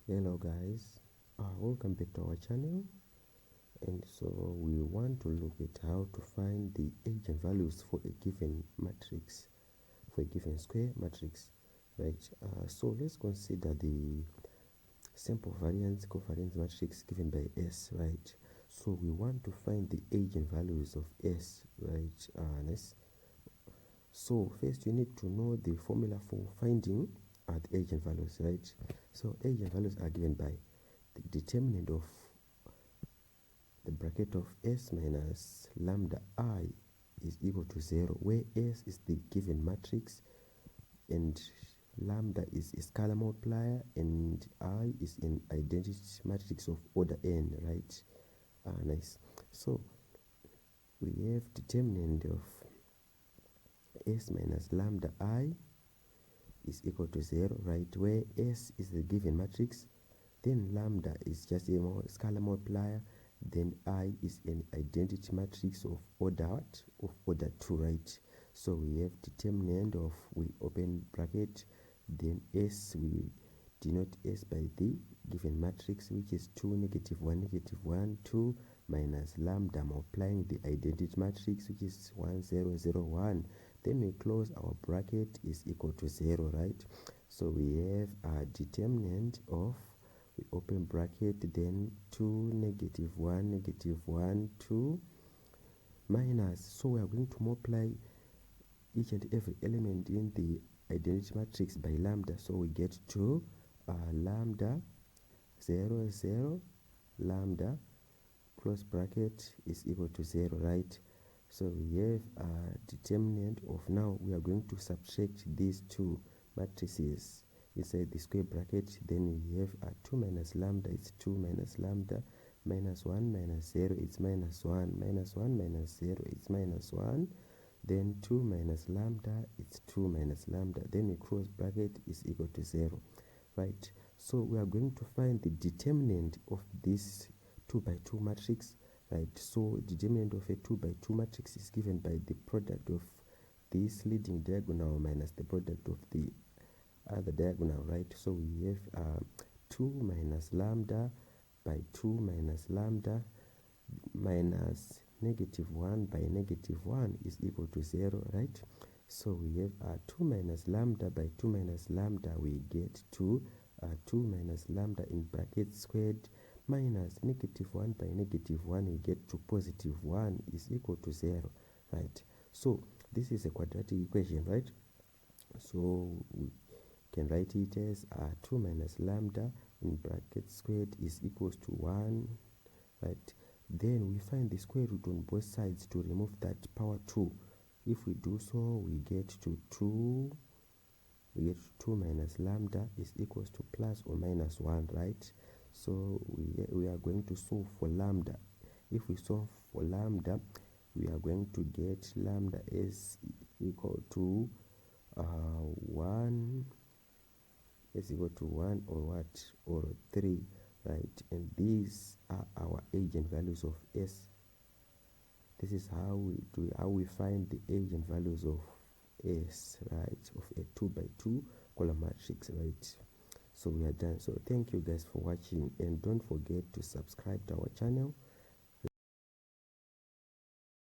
Hello guys, welcome back to our channel. And so we want to look at how to find the eigenvalues for a given matrix, for a given square matrix, right? So let's consider the sample variance covariance matrix given by S, right? So we want to find the eigenvalues of S, right? Nice. So first you need to know the formula for finding the eigenvalues, right? So eigenvalues are given by the determinant of the bracket of S minus lambda I is equal to 0, where S is the given matrix and lambda is a scalar multiplier and I is an identity matrix of order n, right? Nice. So we have determinant of S minus lambda I is equal to 0, right, where S is the given matrix, then lambda is just a scalar multiplier, then I is an identity matrix of order what? Of order 2, right? So we have determinant of, we open bracket, then S, we denote S by the given matrix, which is 2, negative 1, negative 1, 2, minus lambda multiplying the identity matrix, which is 1, 0, 0, 1. Then we close our bracket is equal to 0, right? So we have a determinant of, we open bracket, then 2, negative 1, negative 1, 2, minus, so we are going to multiply each and every element in the identity matrix by lambda, so we get to lambda 0, 0, lambda close bracket is equal to 0, right? So we have a determinant of, now we are going to subtract these two matrices inside the square bracket, then we have a 2 minus lambda, it's 2 minus lambda, minus 1 minus 0, it's minus 1, minus 1 minus 0, it's minus 1, then 2 minus lambda, it's 2 minus lambda, then we close bracket is equal to 0, right? So we are going to find the determinant of this 2 by 2 matrix, right? So determinant of a 2 by 2 matrix is given by the product of this leading diagonal minus the product of the other diagonal, right? So we have 2 minus lambda by 2 minus lambda minus negative 1 by negative 1 is equal to 0, right? So we have 2 minus lambda by 2 minus lambda, we get to 2 minus lambda in bracket squared minus negative 1 by negative 1, we get to positive 1 is equal to 0, right? So this is a quadratic equation, right? So we can write it as 2 minus lambda in bracket squared is equals to 1, right? Then we find the square root on both sides to remove that power 2. If we do so, we get to 2, we get 2 minus lambda is equals to plus or minus 1, right? So we are going to solve for lambda. If we solve for lambda, we are going to get lambda is equal to 1 is equal to 1 or what, or 3, right? And these are our eigenvalues of S. This is how we find the eigenvalues of S, right, of a 2 by 2 column matrix, right? So we are done. So thank you guys for watching, and don't forget to subscribe to our channel